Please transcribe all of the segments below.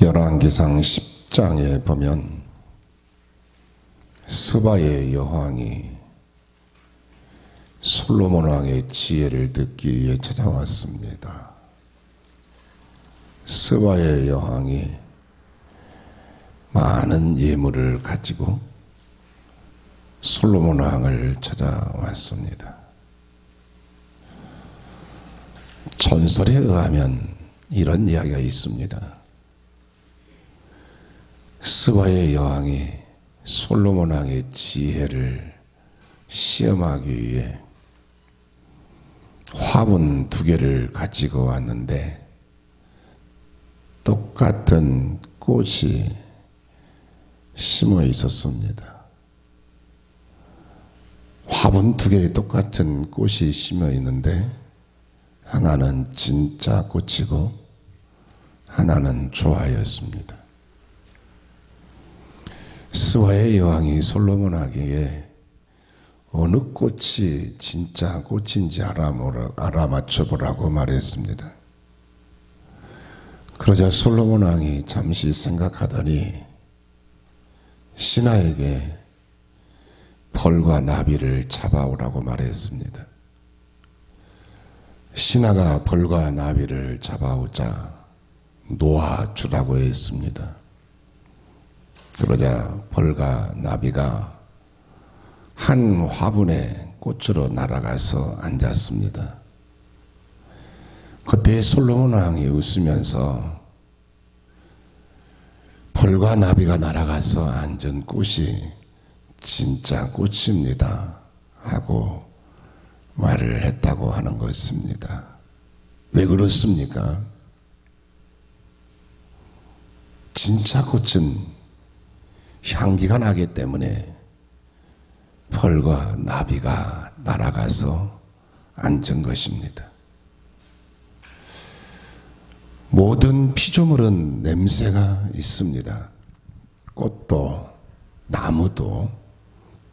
열왕기상 10장에 보면 스바의 여왕이 솔로몬 왕의 지혜를 듣기 위해 찾아왔습니다. 스바의 여왕이 많은 예물을 가지고 솔로몬 왕을 찾아왔습니다. 전설에 의하면 이런 이야기가 있습니다. 스바의 여왕이 솔로몬 왕의 지혜를 시험하기 위해 화분 2개를 가지고 왔는데 똑같은 꽃이 심어 있었습니다. 화분 2개에 똑같은 꽃이 심어 있는데 하나는 진짜 꽃이고 하나는 조화였습니다. 스바의 여왕이 솔로몬 왕에게 어느 꽃이 진짜 꽃인지 알아맞혀보라고 말했습니다. 그러자 솔로몬 왕이 잠시 생각하더니 신하에게 벌과 나비를 잡아오라고 말했습니다. 신하가 벌과 나비를 잡아오자 놓아주라고 했습니다. 그러자 벌과 나비가 한 화분에 꽃으로 날아가서 앉았습니다. 그때 솔로몬 왕이 웃으면서 벌과 나비가 날아가서 앉은 꽃이 진짜 꽃입니다 하고 말을 했다고 하는 것입니다. 왜 그렇습니까? 진짜 꽃은 향기가 나기 때문에 벌과 나비가 날아가서 앉은 것입니다. 모든 피조물은 냄새가 있습니다. 꽃도, 나무도,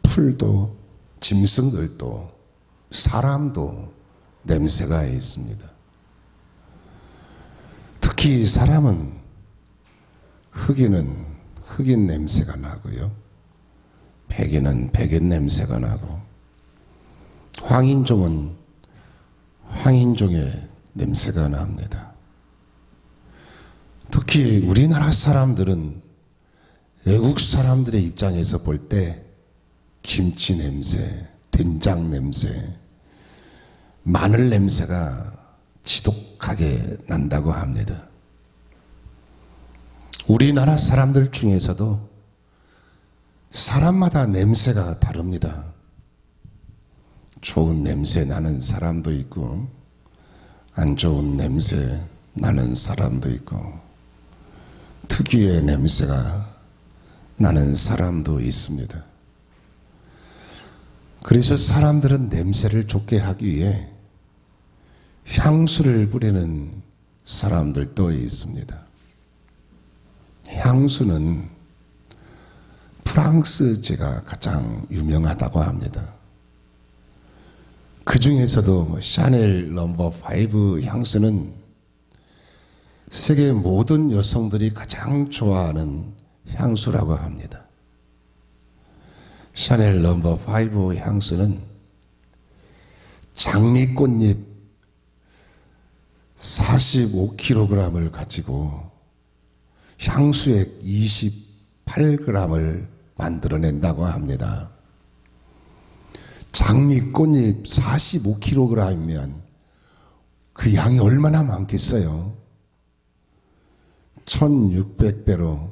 풀도, 짐승들도, 사람도 냄새가 있습니다. 특히 사람은 흑인 냄새가 나고요. 백인은 백인 냄새가 나고 황인종은 황인종의 냄새가 납니다. 특히 우리나라 사람들은 외국 사람들의 입장에서 볼 때 김치 냄새, 된장 냄새, 마늘 냄새가 지독하게 난다고 합니다. 우리나라 사람들 중에서도 사람마다 냄새가 다릅니다. 좋은 냄새 나는 사람도 있고 안 좋은 냄새 나는 사람도 있고 특유의 냄새가 나는 사람도 있습니다. 그래서 사람들은 냄새를 좋게 하기 위해 향수를 뿌리는 사람들도 있습니다. 향수는 프랑스제가 가장 유명하다고 합니다. 그 중에서도 샤넬 넘버 5 향수는 세계 모든 여성들이 가장 좋아하는 향수라고 합니다. 샤넬 넘버 5 향수는 장미꽃잎 45kg을 가지고 향수액 28g을 만들어낸다고 합니다. 장미꽃잎 45kg이면 그 양이 얼마나 많겠어요? 1600배로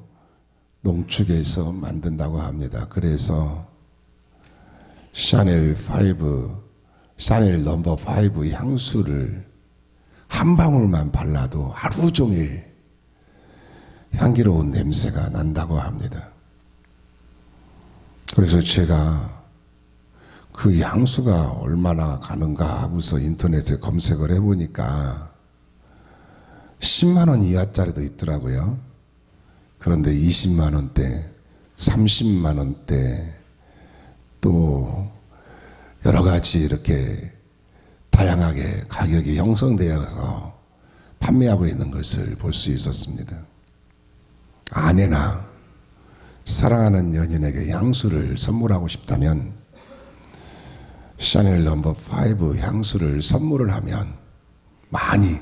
농축해서 만든다고 합니다. 그래서 샤넬 넘버 5 향수를 한 방울만 발라도 하루 종일 향기로운 냄새가 난다고 합니다. 그래서 제가 그 향수가 얼마나 가는가 하고서 인터넷에 검색을 해보니까 10만 원 이하짜리도 있더라고요. 그런데 20만 원대, 30만 원대 또 여러 가지 이렇게 다양하게 가격이 형성되어서 판매하고 있는 것을 볼 수 있었습니다. 아내나 사랑하는 연인에게 향수를 선물하고 싶다면 샤넬 넘버 5 향수를 선물을 하면 많이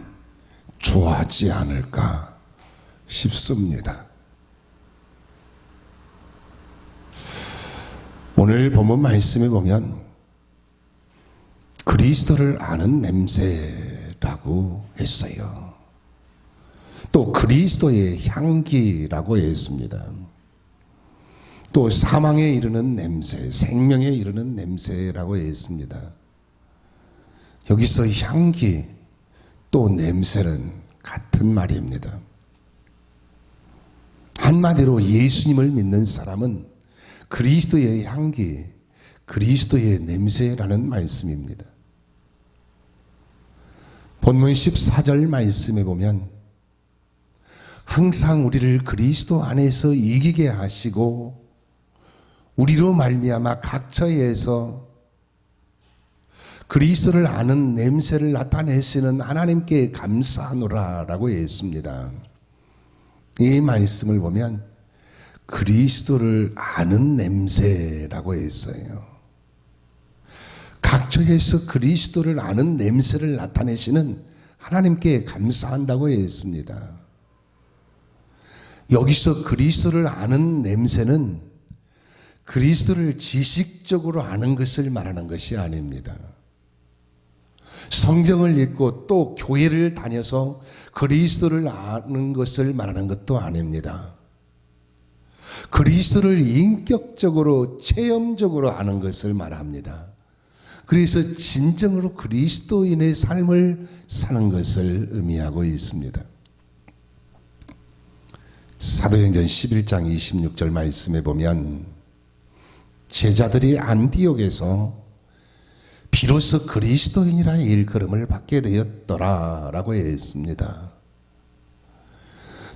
좋아하지 않을까 싶습니다. 오늘 본문 말씀에 보면 그리스도를 아는 냄새라고 했어요. 또 그리스도의 향기라고 했습니다. 또 사망에 이르는 냄새, 생명에 이르는 냄새라고 했습니다. 여기서 향기 또 냄새는 같은 말입니다. 한마디로 예수님을 믿는 사람은 그리스도의 향기, 그리스도의 냄새라는 말씀입니다. 본문 14절 말씀에 보면 항상 우리를 그리스도 안에서 이기게 하시고 우리로 말미암아 각처에서 그리스도를 아는 냄새를 나타내시는 하나님께 감사하노라 라고 했습니다. 이 말씀을 보면 그리스도를 아는 냄새라고 했어요. 각처에서 그리스도를 아는 냄새를 나타내시는 하나님께 감사한다고 했습니다. 여기서 그리스도를 아는 냄새는 그리스도를 지식적으로 아는 것을 말하는 것이 아닙니다. 성경을 읽고 또 교회를 다녀서 그리스도를 아는 것을 말하는 것도 아닙니다. 그리스도를 인격적으로 체험적으로 아는 것을 말합니다. 그래서 진정으로 그리스도인의 삶을 사는 것을 의미하고 있습니다. 사도행전 11장 26절 말씀에 보면 제자들이 안디옥에서 비로소 그리스도인이라는 일컬음을 받게 되었더라 라고 했습니다.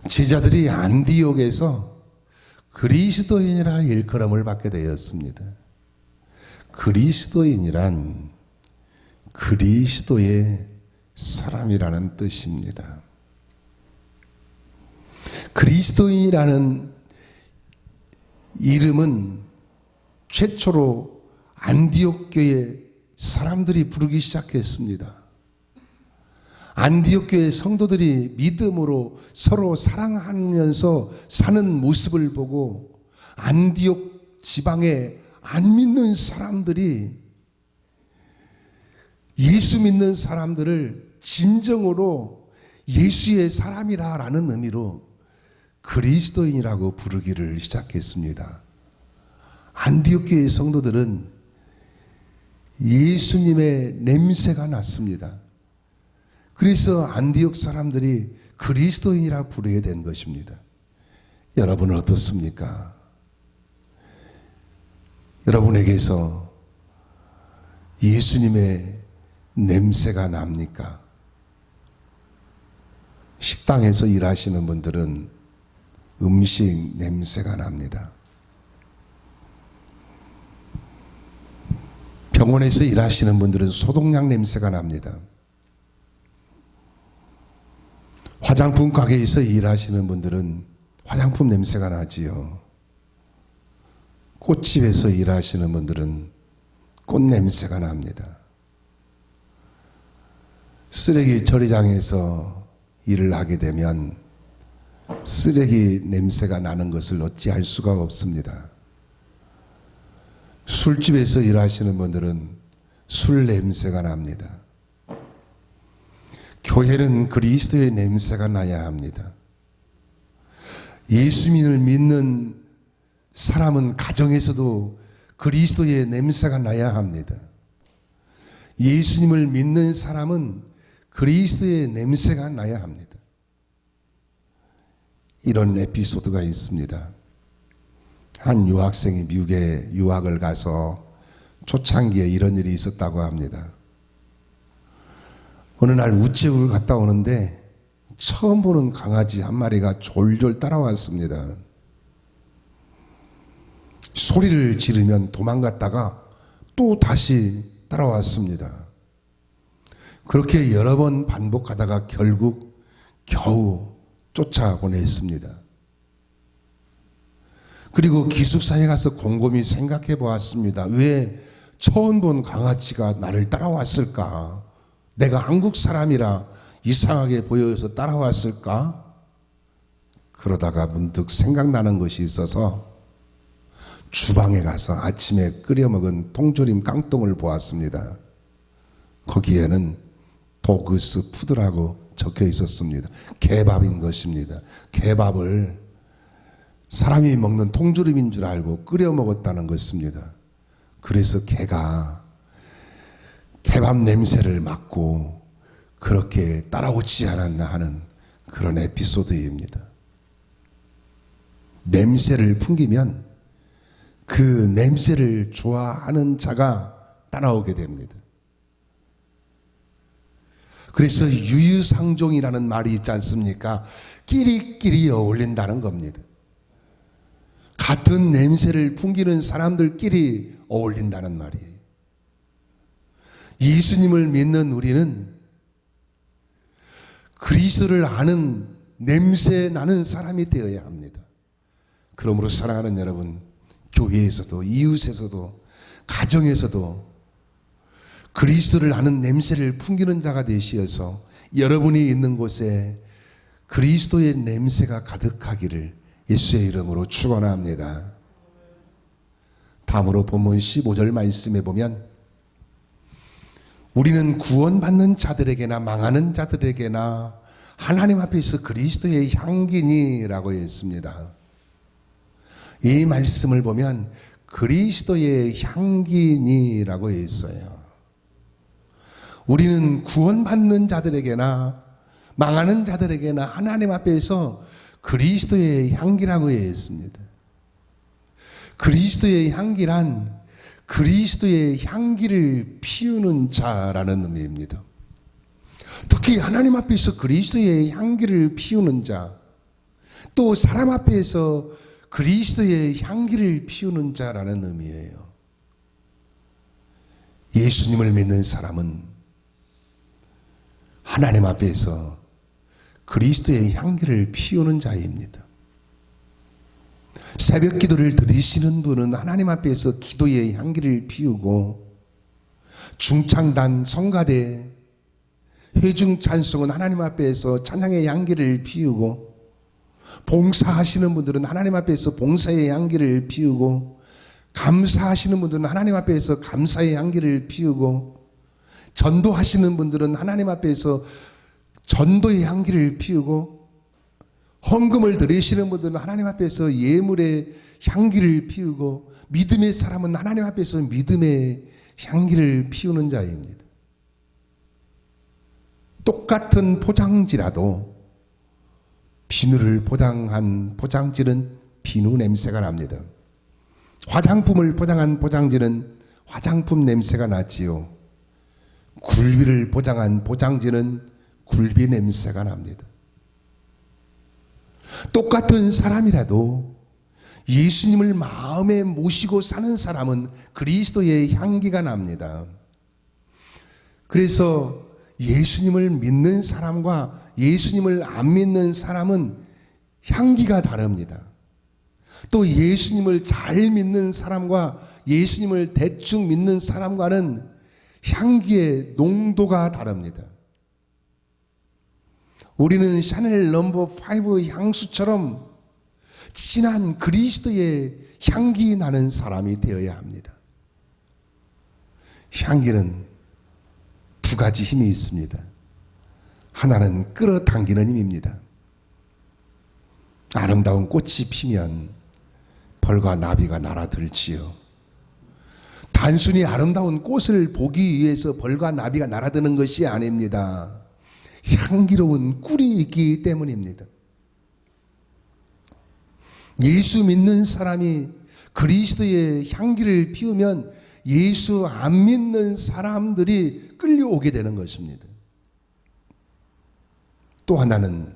제자들이 안디옥에서 그리스도인이라는 일컬음을 받게 되었습니다. 그리스도인이란 그리스도의 사람이라는 뜻입니다. 그리스도인이라는 이름은 최초로 안디옥 교회 사람들이 부르기 시작했습니다. 안디옥 교회 성도들이 믿음으로 서로 사랑하면서 사는 모습을 보고 안디옥 지방에 안 믿는 사람들이 예수 믿는 사람들을 진정으로 예수의 사람이라는 의미로 그리스도인이라고 부르기를 시작했습니다. 안디옥 교회 성도들은 예수님의 냄새가 났습니다. 그래서 안디옥 사람들이 그리스도인이라 부르게 된 것입니다. 여러분은 어떻습니까? 여러분에게서 예수님의 냄새가 납니까? 식당에서 일하시는 분들은 음식 냄새가 납니다. 병원에서 일하시는 분들은 소독약 냄새가 납니다. 화장품 가게에서 일하시는 분들은 화장품 냄새가 나지요. 꽃집에서 일하시는 분들은 꽃 냄새가 납니다. 쓰레기 처리장에서 일을 하게 되면 쓰레기 냄새가 나는 것을 어찌할 수가 없습니다. 술집에서 일하시는 분들은 술 냄새가 납니다. 교회는 그리스도의 냄새가 나야 합니다. 예수님을 믿는 사람은 가정에서도 그리스도의 냄새가 나야 합니다. 예수님을 믿는 사람은 그리스도의 냄새가 나야 합니다. 이런 에피소드가 있습니다. 한 유학생이 미국에 유학을 가서 초창기에 이런 일이 있었다고 합니다. 어느 날 우체국을 갔다 오는데 처음 보는 강아지 한 마리가 졸졸 따라왔습니다. 소리를 지르면 도망갔다가 또 다시 따라왔습니다. 그렇게 여러 번 반복하다가 결국 겨우 쫓아보냈습니다. 그리고 기숙사에 가서 곰곰이 생각해 보았습니다. 왜 처음 본 강아지가 나를 따라왔을까? 내가 한국 사람이라 이상하게 보여서 따라왔을까? 그러다가 문득 생각나는 것이 있어서 주방에 가서 아침에 끓여 먹은 통조림 깡통을 보았습니다. 거기에는 도그스 푸드라고 적혀 있었습니다. 개밥인 것입니다. 개밥을 사람이 먹는 통조림인 줄 알고 끓여 먹었다는 것입니다. 그래서 개가 개밥 냄새를 맡고 그렇게 따라오지 않았나 하는 그런 에피소드입니다. 냄새를 풍기면 그 냄새를 좋아하는 자가 따라오게 됩니다. 그래서 유유상종이라는 말이 있지 않습니까? 끼리끼리 어울린다는 겁니다. 같은 냄새를 풍기는 사람들끼리 어울린다는 말이에요. 예수님을 믿는 우리는 그리스도를 아는 냄새 나는 사람이 되어야 합니다. 그러므로 사랑하는 여러분, 교회에서도 이웃에서도 가정에서도 그리스도를 아는 냄새를 풍기는 자가 되시어서 여러분이 있는 곳에 그리스도의 냄새가 가득하기를 예수의 이름으로 축원합니다. 다음으로 본문 15절 말씀에 보면 우리는 구원받는 자들에게나 망하는 자들에게나 하나님 앞에서 그리스도의 향기니라고 했습니다. 이 말씀을 보면 그리스도의 향기니라고 했어요. 우리는 구원받는 자들에게나 망하는 자들에게나 하나님 앞에서 그리스도의 향기라고 했습니다. 그리스도의 향기란 그리스도의 향기를 피우는 자라는 의미입니다. 특히 하나님 앞에서 그리스도의 향기를 피우는 자, 또 사람 앞에서 그리스도의 향기를 피우는 자라는 의미예요. 예수님을 믿는 사람은 하나님 앞에서 그리스도의 향기를 피우는 자입니다. 새벽 기도를 드리시는 분은 하나님 앞에서 기도의 향기를 피우고, 중창단, 성가대, 회중 찬송은 하나님 앞에서 찬양의 향기를 피우고, 봉사하시는 분들은 하나님 앞에서 봉사의 향기를 피우고, 감사하시는 분들은 하나님 앞에서 감사의 향기를 피우고, 전도하시는 분들은 하나님 앞에서 전도의 향기를 피우고, 헌금을 드리시는 분들은 하나님 앞에서 예물의 향기를 피우고, 믿음의 사람은 하나님 앞에서 믿음의 향기를 피우는 자입니다. 똑같은 포장지라도 비누를 포장한 포장지는 비누 냄새가 납니다. 화장품을 포장한 포장지는 화장품 냄새가 나지요. 굴비를 포장한 포장지는 굴비 냄새가 납니다. 똑같은 사람이라도 예수님을 마음에 모시고 사는 사람은 그리스도의 향기가 납니다. 그래서 예수님을 믿는 사람과 예수님을 안 믿는 사람은 향기가 다릅니다. 또 예수님을 잘 믿는 사람과 예수님을 대충 믿는 사람과는 향기의 농도가 다릅니다. 우리는 샤넬 넘버 5 향수처럼 진한 그리스도의 향기 나는 사람이 되어야 합니다. 향기는 두 가지 힘이 있습니다. 하나는 끌어당기는 힘입니다. 아름다운 꽃이 피면 벌과 나비가 날아들지요. 단순히 아름다운 꽃을 보기 위해서 벌과 나비가 날아드는 것이 아닙니다. 향기로운 꿀이 있기 때문입니다. 예수 믿는 사람이 그리스도의 향기를 피우면 예수 안 믿는 사람들이 끌려오게 되는 것입니다. 또 하나는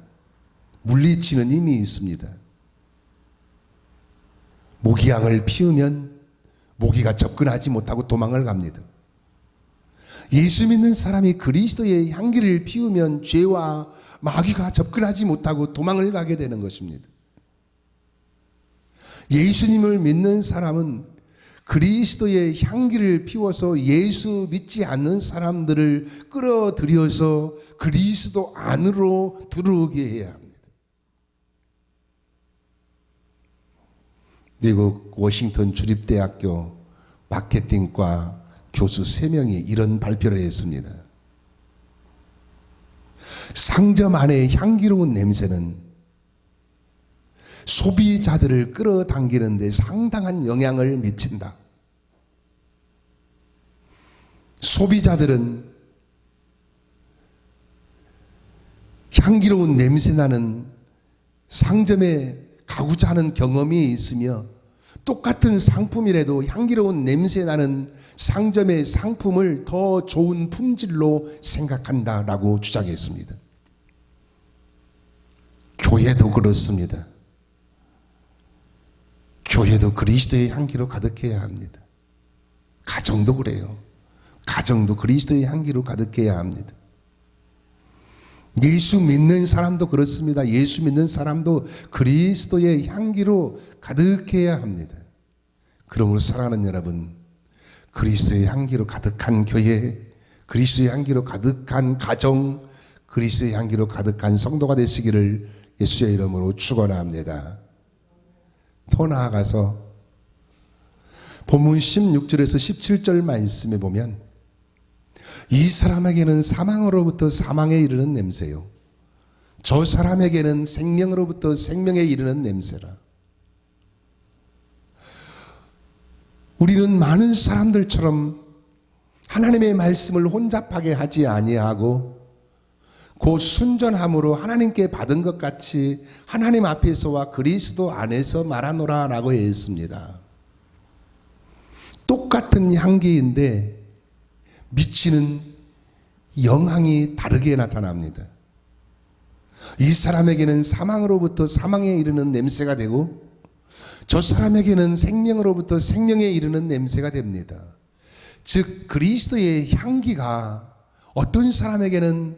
물리치는 힘이 있습니다. 모기향을 피우면 모기가 접근하지 못하고 도망을 갑니다. 예수 믿는 사람이 그리스도의 향기를 피우면 죄와 마귀가 접근하지 못하고 도망을 가게 되는 것입니다. 예수님을 믿는 사람은 그리스도의 향기를 피워서 예수 믿지 않는 사람들을 끌어들여서 그리스도 안으로 들어오게 해야 합니다. 미국 워싱턴 주립대학교 마케팅과 교수 3명이 이런 발표를 했습니다. 상점 안의 향기로운 냄새는 소비자들을 끌어당기는 데 상당한 영향을 미친다. 소비자들은 향기로운 냄새 나는 상점에 가고자 하는 경험이 있으며 똑같은 상품이라도 향기로운 냄새 나는 상점의 상품을 더 좋은 품질로 생각한다라고 주장했습니다. 교회도 그렇습니다. 교회도 그리스도의 향기로 가득해야 합니다. 가정도 그래요. 가정도 그리스도의 향기로 가득해야 합니다. 예수 믿는 사람도 그렇습니다. 예수 믿는 사람도 그리스도의 향기로 가득해야 합니다. 그러므로 사랑하는 여러분, 그리스도의 향기로 가득한 교회, 그리스도의 향기로 가득한 가정, 그리스도의 향기로 가득한 성도가 되시기를 예수의 이름으로 축원합니다. 더 나아가서 본문 16절에서 17절 말씀에 보면 이 사람에게는 사망으로부터 사망에 이르는 냄새요, 저 사람에게는 생명으로부터 생명에 이르는 냄새라. 우리는 많은 사람들처럼 하나님의 말씀을 혼잡하게 하지 아니하고 그 순전함으로 하나님께 받은 것 같이 하나님 앞에서와 그리스도 안에서 말하노라 라고 했습니다. 똑같은 향기인데 미치는 영향이 다르게 나타납니다. 이 사람에게는 사망으로부터 사망에 이르는 냄새가 되고 저 사람에게는 생명으로부터 생명에 이르는 냄새가 됩니다. 즉 그리스도의 향기가 어떤 사람에게는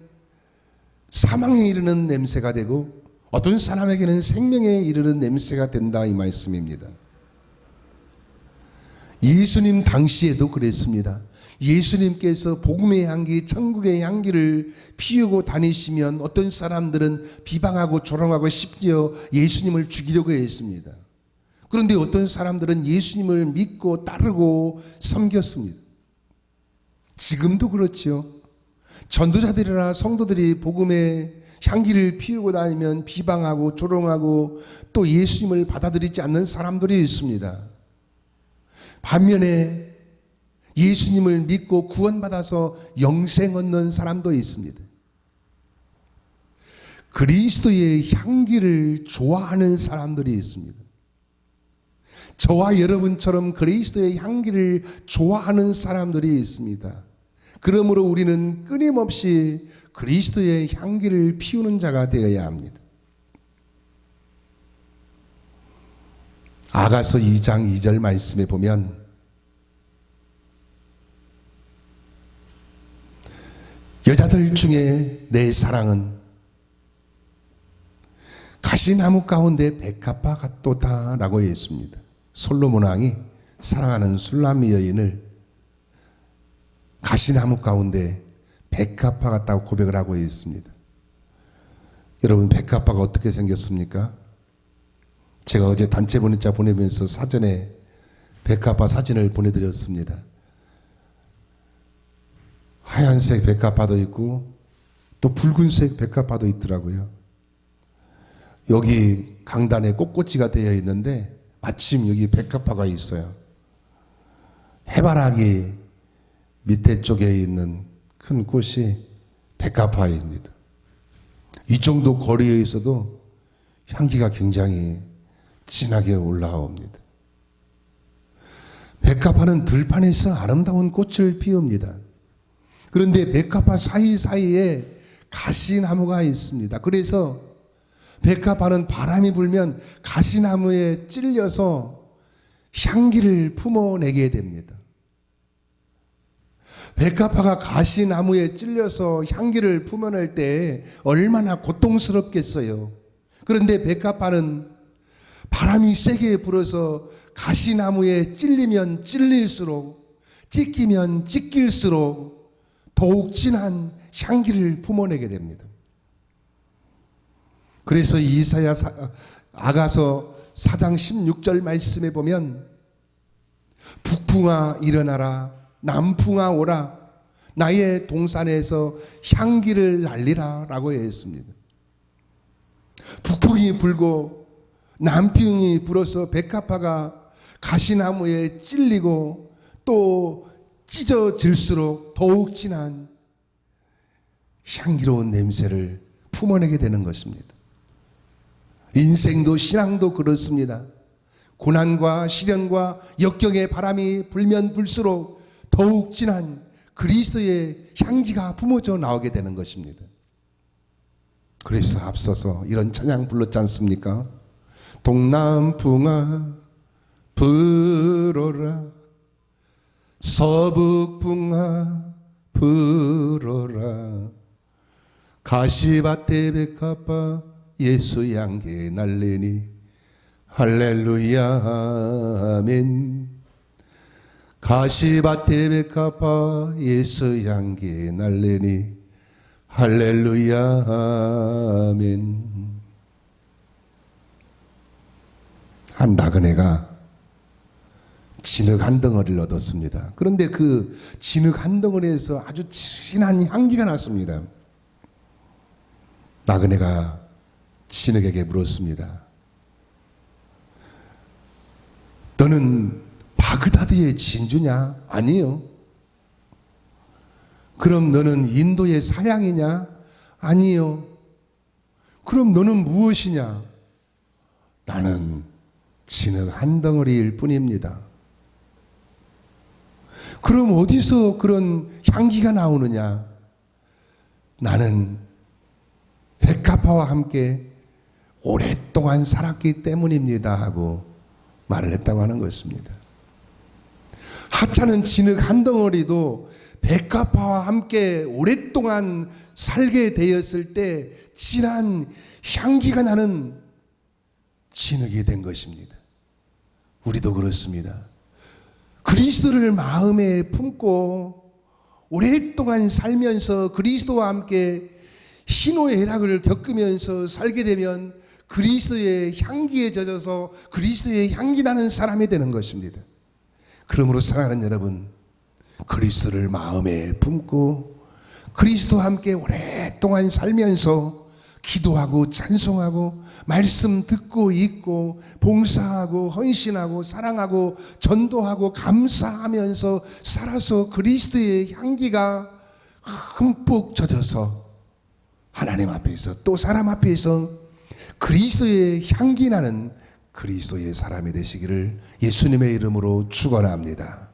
사망에 이르는 냄새가 되고 어떤 사람에게는 생명에 이르는 냄새가 된다, 이 말씀입니다. 예수님 당시에도 그랬습니다. 예수님께서 복음의 향기, 천국의 향기를 피우고 다니시면 어떤 사람들은 비방하고 조롱하고 심지어 예수님을 죽이려고 했습니다. 그런데 어떤 사람들은 예수님을 믿고 따르고 섬겼습니다. 지금도 그렇지요. 전도자들이나 성도들이 복음의 향기를 피우고 다니면 비방하고 조롱하고 또 예수님을 받아들이지 않는 사람들이 있습니다. 반면에 예수님을 믿고 구원받아서 영생 얻는 사람도 있습니다. 그리스도의 향기를 좋아하는 사람들이 있습니다. 저와 여러분처럼 그리스도의 향기를 좋아하는 사람들이 있습니다. 그러므로 우리는 끊임없이 그리스도의 향기를 피우는 자가 되어야 합니다. 아가서 2장 2절 말씀에 보면 여자들 중에 내 사랑은 가시나무 가운데 백합화 같도다 라고 했습니다. 솔로몬 왕이 사랑하는 술람미 여인을 가시나무 가운데 백합화 같다고 고백을 하고 있습니다. 여러분, 백합화가 어떻게 생겼습니까? 제가 어제 단체 문자 보내면서 사전에 백합화 사진을 보내드렸습니다. 하얀색 백합화도 있고 또 붉은색 백합화도 있더라고요. 여기 강단에 꽃꽂이가 되어 있는데 마침 여기 백합화가 있어요. 해바라기 밑에 쪽에 있는 큰 꽃이 백합화입니다. 이 정도 거리에 있어도 향기가 굉장히 진하게 올라옵니다. 백합화는 들판에서 아름다운 꽃을 피웁니다. 그런데 백합화 사이사이에 가시나무가 있습니다. 그래서 백합화는 바람이 불면 가시나무에 찔려서 향기를 품어내게 됩니다. 백합화가 가시나무에 찔려서 향기를 품어낼 때 얼마나 고통스럽겠어요. 그런데 백합화는 바람이 세게 불어서 가시나무에 찔리면 찔릴수록, 찢기면 찢길수록 더욱 진한 향기를 품어내게 됩니다. 그래서 이사야 아가서 4장 16절 말씀에 보면 북풍아 일어나라, 남풍아 오라, 나의 동산에서 향기를 날리라 라고 했습니다. 북풍이 불고 남풍이 불어서 백합화가 가시나무에 찔리고 또 찢어질수록 더욱 진한 향기로운 냄새를 품어내게 되는 것입니다. 인생도 신앙도 그렇습니다. 고난과 시련과 역경의 바람이 불면 불수록 더욱 진한 그리스도의 향기가 품어져 나오게 되는 것입니다. 그래서 앞서서 이런 찬양 불렀지 않습니까? 동남풍아 불어라, 서북풍아 불어라, 가시밭에 백합화 예수 향기 날리니 할렐루야 아멘. 가시밭에 백합화 예수 향기 날리니 할렐루야 아멘. 한 나그네가 진흙 한 덩어리를 얻었습니다. 그런데 그 진흙 한 덩어리에서 아주 진한 향기가 났습니다. 나그네가 진흙에게 물었습니다. 너는 바그다드의 진주냐? 아니요. 그럼 너는 인도의 사양이냐? 아니요. 그럼 너는 무엇이냐? 나는 진흙 한 덩어리일 뿐입니다. 그럼 어디서 그런 향기가 나오느냐? 나는 백합화와 함께 오랫동안 살았기 때문입니다 하고 말을 했다고 하는 것입니다. 하찮은 진흙 한 덩어리도 백합화와 함께 오랫동안 살게 되었을 때 진한 향기가 나는 진흙이 된 것입니다. 우리도 그렇습니다. 그리스도를 마음에 품고 오랫동안 살면서 그리스도와 함께 희노의 희락을 겪으면서 살게 되면 그리스도의 향기에 젖어서 그리스도의 향기 나는 사람이 되는 것입니다. 그러므로 사랑하는 여러분, 그리스도를 마음에 품고 그리스도와 함께 오랫동안 살면서 기도하고 찬송하고 말씀 듣고 읽고 봉사하고 헌신하고 사랑하고 전도하고 감사하면서 살아서 그리스도의 향기가 흠뻑 젖어서 하나님 앞에서 또 사람 앞에서 그리스도의 향기 나는 그리스도의 사람이 되시기를 예수님의 이름으로 축원합니다.